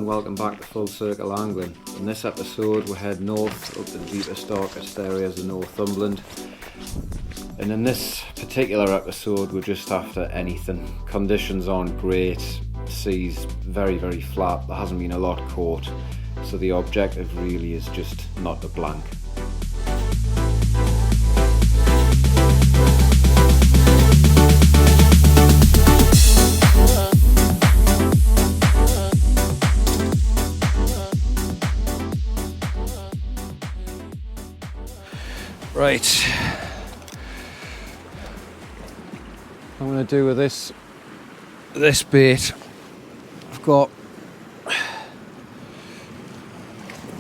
and welcome back to Full Circle Angling. In this episode we head north up to the deepest, darkest areas of Northumberland, and in this particular episode we're just after anything. Conditions aren't great, sea's very flat, there hasn't been a lot caught, so the objective really is just not to blank. Right, I'm going to do with this bait. I've got a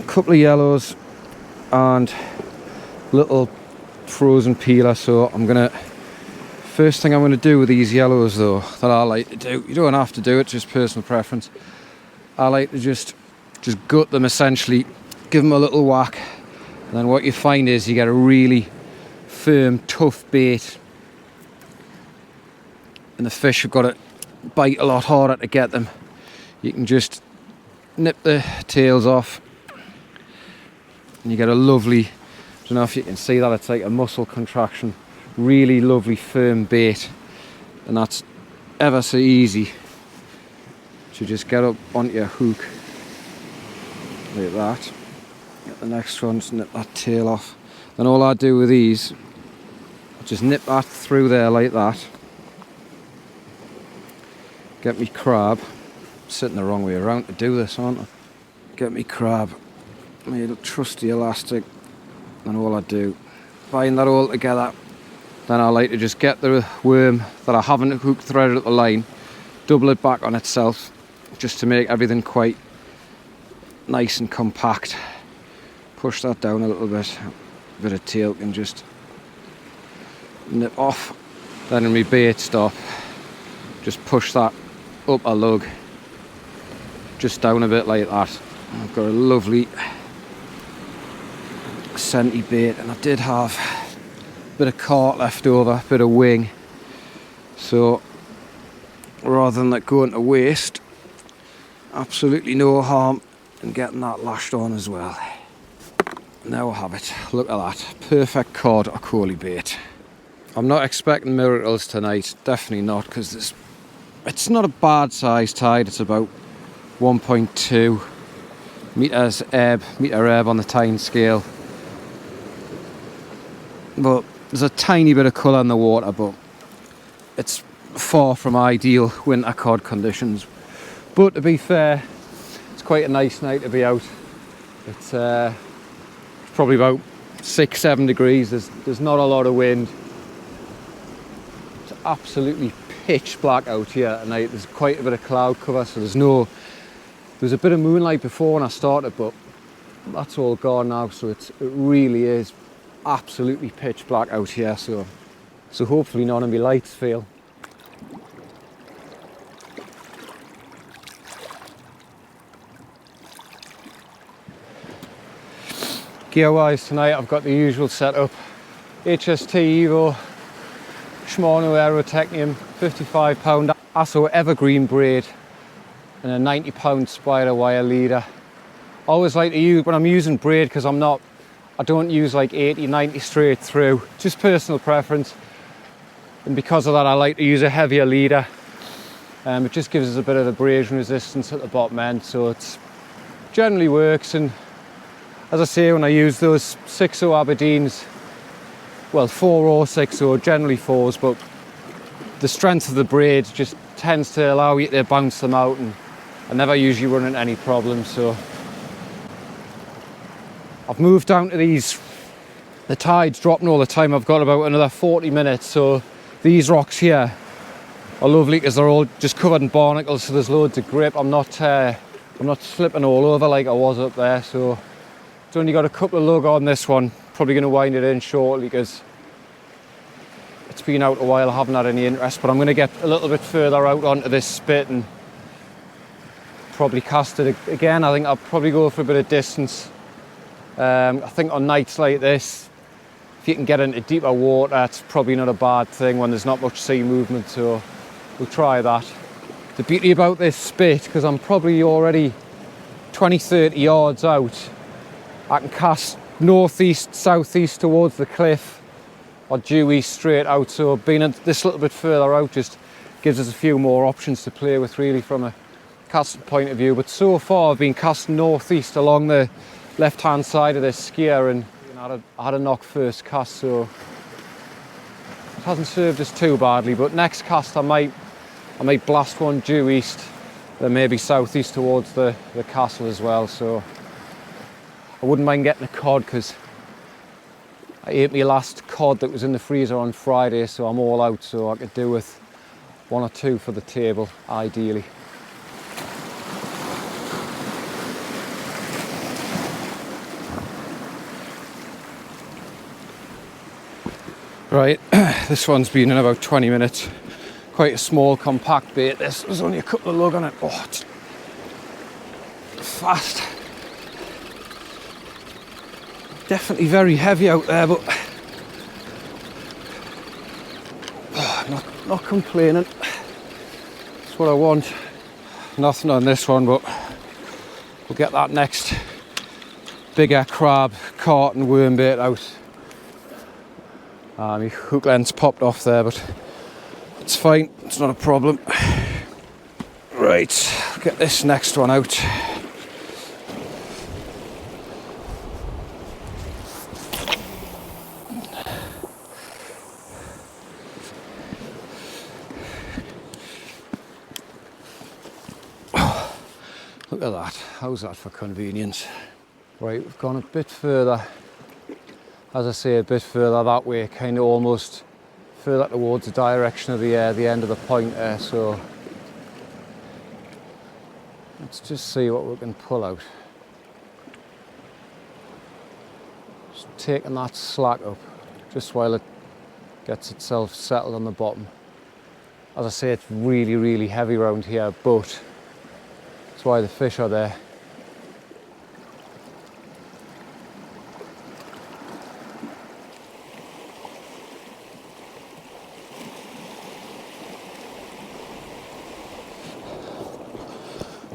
couple of yellows and little frozen peeler, so first thing I'm going to do with these yellows though, that I like to do, you don't have to do it, just personal preference, I like to just gut them essentially, give them a little whack. And then what you find is you get a really firm, tough bait, and the fish have got to bite a lot harder to get them. You can just nip the tails off and you get a lovely, I don't know if you can see that, it's like a muscle contraction, really lovely firm bait, and that's ever so easy to just get up onto your hook like that. Get the next one, just nip that tail off. Then all I do with these, I just nip that through there like that. Get me crab. I'm sitting the wrong way around to do this, aren't I? Get me crab, my little trusty elastic, and all I do, bind that all together. Then I like to just get the worm that I haven't hooked threaded at the line, double it back on itself, just to make everything quite nice and compact. Push that down a little bit, a bit of tail can just nip off. Then in my bait stop, just push that up a lug, just down a bit like that. I've got a lovely scenty bait, and I did have a bit of cart left over, a bit of wing, so rather than that going to waste, absolutely no harm in getting that lashed on as well. Now I have it, look at that, perfect cod or coley bait. I'm not expecting miracles tonight, definitely not, because it's not a bad size tide, it's about 1.2 metre ebb on the tine scale. But there's a tiny bit of colour in the water, but it's far from ideal winter cod conditions. But to be fair, it's quite a nice night to be out. It's probably about 6-7 degrees, there's not a lot of wind. It's absolutely pitch black out here at night. There's quite a bit of cloud cover, so there was a bit of moonlight before when I started, but that's all gone now, so it really is absolutely pitch black out here, so hopefully none of my lights fail. Gear wise tonight I've got the usual setup, HST Evo Shimano Aerotechnium 55 lb ASSO evergreen braid and a 90 lb spider wire leader. I always like to use, when I'm using braid, because I don't use like 80-90 straight through, just personal preference, and because of that I like to use a heavier leader. It just gives us a bit of abrasion resistance at the bottom end, so it generally works. And as I say, when I use those 6.0 Aberdeens, well 4 or 6.0, generally 4s, but the strength of the braid just tends to allow you to bounce them out, and I never usually run into any problems. So I've moved down to these, the tide's dropping all the time, I've got about another 40 minutes, so these rocks here are lovely because they're all just covered in barnacles, so there's loads of grip. I'm not slipping all over like I was up there, so it's only got a couple of lug on this one. Probably going to wind it in shortly because it's been out a while, I haven't had any interest, but I'm going to get a little bit further out onto this spit and probably cast it again. I think I'll probably go for a bit of distance. I think on nights like this, if you can get into deeper water, it's probably not a bad thing when there's not much sea movement, so we'll try that. The beauty about this spit, because I'm probably already 20-30 yards out, I can cast northeast, southeast towards the cliff, or due east straight out. So being this little bit further out just gives us a few more options to play with, really, from a casting point of view. But so far I've been casting northeast along the left hand side of this skier, and I had a knock first cast, so it hasn't served us too badly. But next cast I might blast one due east, then maybe southeast towards the castle as well. So I wouldn't mind getting a cod, because I ate my last cod that was in the freezer on Friday, so I'm all out. So I could do with 1 or 2 for the table, ideally. Right, this one's been in about 20 minutes. Quite a small, compact bait. There's only a couple of lug on it. Oh, it's fast. Definitely very heavy out there, but not complaining. That's what I want. Nothing on this one, but we'll get that next bigger crab, carton, worm bait out. My hook length's popped off there, but it's fine, it's not a problem. Right, I'll get this next one out. Look at that, how's that for convenience? Right, we've gone a bit further. As I say, a bit further that way, kind of almost further towards the direction of the end of the point there. So let's just see what we can pull out. Just taking that slack up just while it gets itself settled on the bottom. As I say, it's really, really heavy around here, but that's why the fish are there.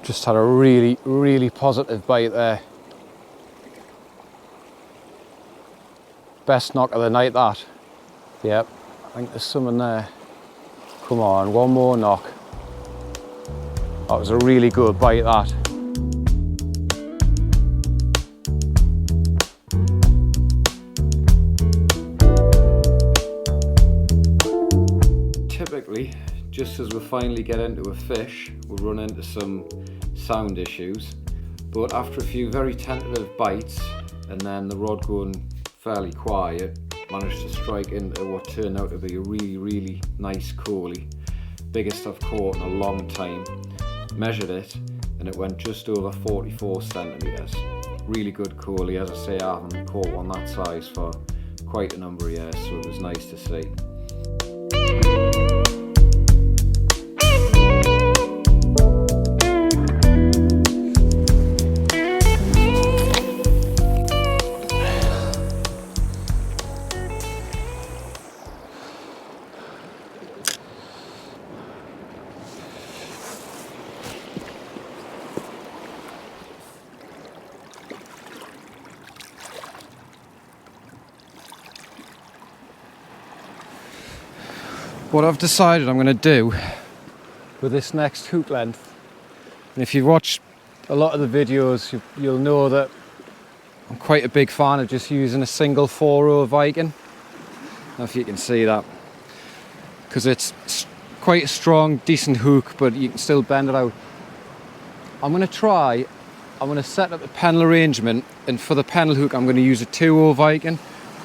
Just had a really, really positive bite there. Best knock of the night, that. Yep, I think there's some in there. Come on, one more knock. That was a really good bite, that. Typically, just as we finally get into a fish, we'll run into some sound issues, but after a few very tentative bites and then the rod going fairly quiet, managed to strike into what turned out to be a really, really nice coley. Biggest I've caught in a long time. Measured it and it went just over 44 centimetres. Really good coley. As I say, I haven't caught one that size for quite a number of years, so it was nice to see. What I've decided I'm going to do with this next hook length, and if you've watched a lot of the videos, you'll know that I'm quite a big fan of just using a single 4-row Viking. I don't know if you can see that, because it's quite a strong, decent hook, but you can still bend it out. I'm going to set up a pennel arrangement, and for the pennel hook I'm going to use a 2-row Viking,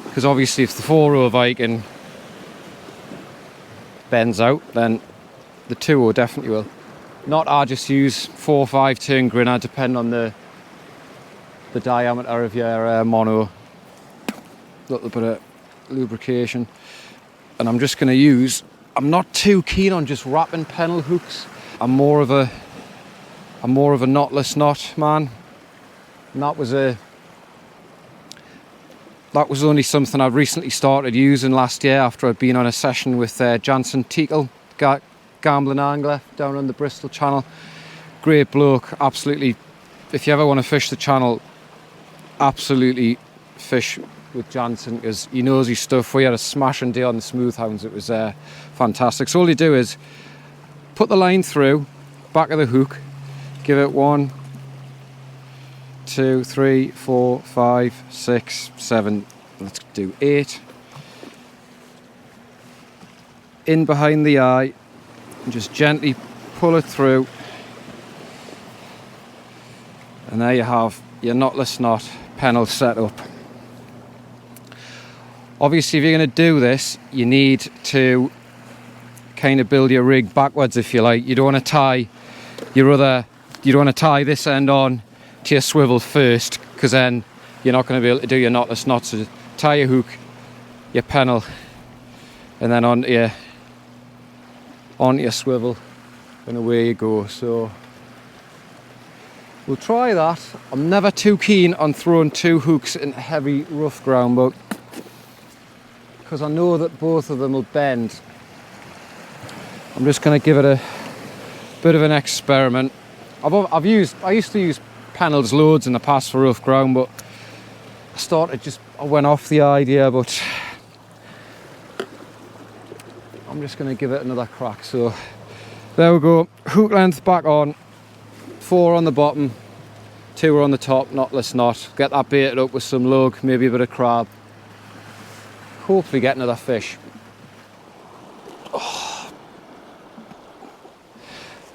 because obviously if the 4-row Viking bends out, then the 2-row definitely will. Not, I just use 4 or 5 turn grinner, depending on the diameter of your mono. A little bit of lubrication, and I'm just going to use. I'm not too keen on just wrapping pennel hooks. I'm more of a knotless knot man, and that was only something I've recently started using last year after I'd been on a session with Jansen Teakle, gambling angler down on the Bristol Channel. Great bloke, absolutely if you ever want to fish the channel, absolutely fish with Jansen, because he knows his stuff. We had a smashing day on the smooth hounds. It was fantastic. So all you do is put the line through back of the hook, give it 1, 2, 3, 4, 5, 6, 7, let's do 8, in behind the eye, and just gently pull it through, and there you have your knotless knot pennel set up. Obviously, if you're going to do this, you need to kind of build your rig backwards, if you like. You don't want to tie this end on to your swivel first, because then you're not going to be able to do your knotless knots. So tie your hook, your pennel, and then onto your swivel, and away you go. So we'll try that. I'm never too keen on throwing 2 hooks into heavy rough ground, but because I know that both of them will bend, I'm just going to give it a bit of an experiment. I used to use pennels loads in the past for rough ground, but I went off the idea, but I'm just going to give it another crack. So there we go, hook length back on, 4 on the bottom, 2 are on the top, knotless knot. Get that baited up with some lug, maybe a bit of crab. Hopefully get another fish. Oh.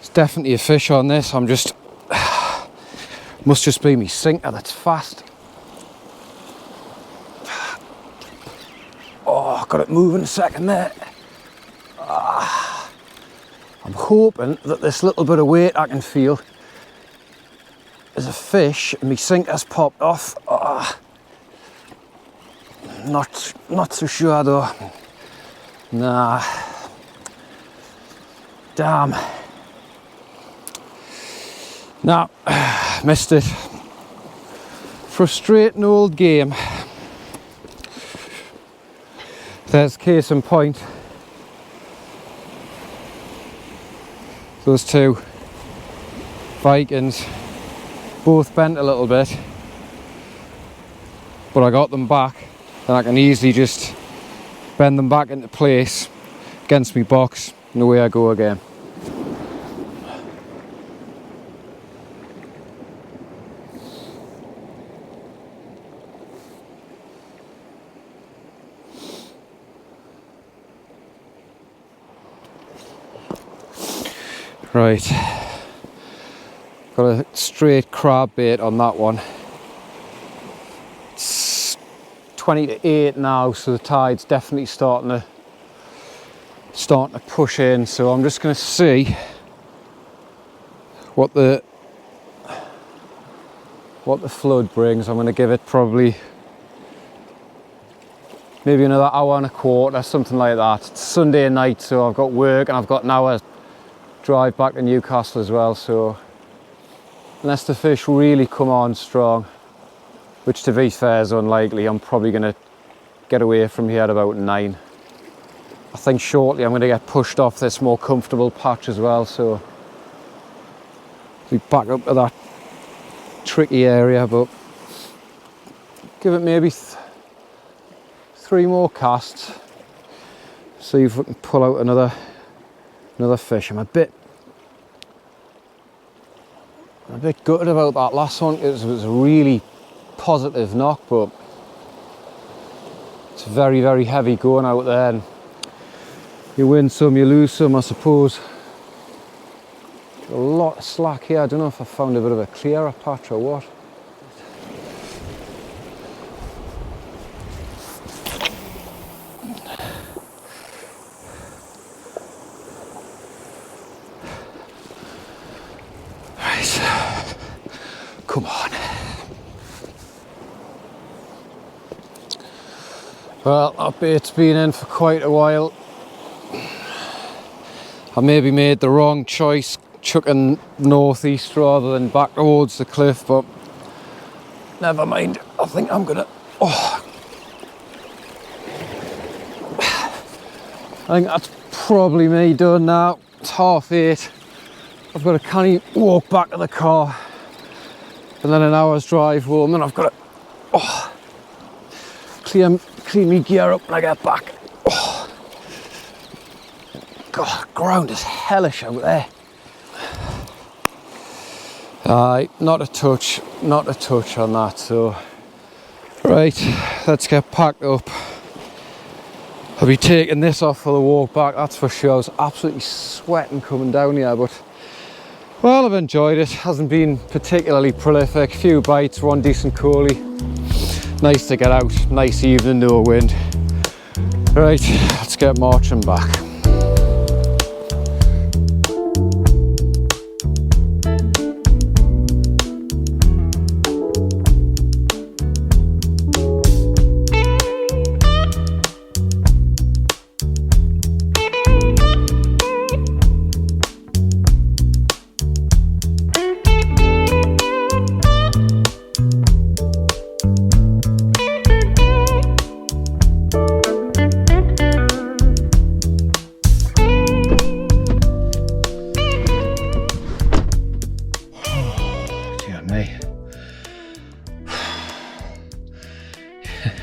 It's definitely a fish on this. Must just be me sinker that's fast. Oh, got it moving a second there. I'm hoping that this little bit of weight I can feel is a fish, and my sinker's popped off. Not so sure though. Nah. Damn. Nah, missed it. Frustrating old game. There's case in point. Those 2 Vikings both bent a little bit, but I got them back, and I can easily just bend them back into place against my box, and away I go again. Right, got a straight crab bait on that one. It's 20 to 8 now, so the tide's definitely starting to push in. So I'm just going to see what the flood brings. I'm going to give it probably maybe another hour and a quarter, something like that. It's Sunday night, so I've got work and I've got an hour drive back to Newcastle as well. So unless the fish really come on strong, which to be fair is unlikely, I'm probably going to get away from here at about 9. I think shortly I'm going to get pushed off this more comfortable patch as well, so we back up to that tricky area. But give it maybe 3 more casts, see if we can pull out another fish. I'm a bit gutted about that last one. It was a really positive knock, but it's very, very heavy going out there, and you win some, you lose some, I suppose. A lot of slack here. I don't know if I found a bit of a clearer patch or what. Come on. Well, that bait's been in for quite a while. I maybe made the wrong choice chucking northeast rather than back towards the cliff, but never mind. I think I'm gonna... I think that's probably me done now. It's 8:30. I've got to canny walk back to the car. and then an hour's drive home, and I've got to clean my gear up when I get back. Oh. God, ground is hellish out there. Not a touch on that. So right, let's get packed up. I'll be taking this off for the walk back, that's for sure. I was absolutely sweating coming down here, but well, I've enjoyed it. Hasn't been particularly prolific. Few bites, one decent coulee. Nice to get out, nice evening, no wind. Right, let's get marching back.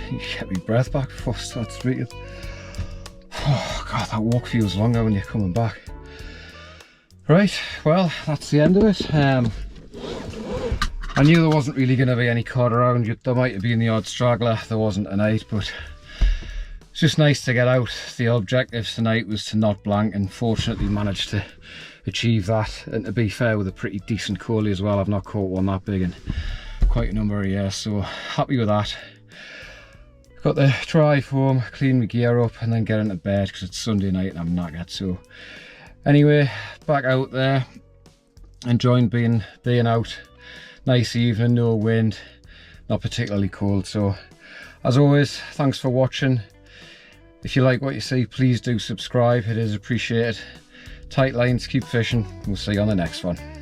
You get my breath back before I start speaking. Oh God, that walk feels longer when you're coming back. Right, well, that's the end of it. I knew there wasn't really going to be any cod around. There might have been the odd straggler. There wasn't tonight, but it's just nice to get out. The objective tonight was to not blank, and fortunately managed to achieve that. And to be fair, with a pretty decent coulee as well. I've not caught one that big in quite a number of years, so happy with that. Got the drive home, clean my gear up, and then get into bed because it's Sunday night and I'm knackered. So anyway, back out there, enjoying being out. Nice evening, no wind, not particularly cold. So as always, thanks for watching. If you like what you see, please do subscribe, it is appreciated. Tight lines, keep fishing. We'll see you on the next one.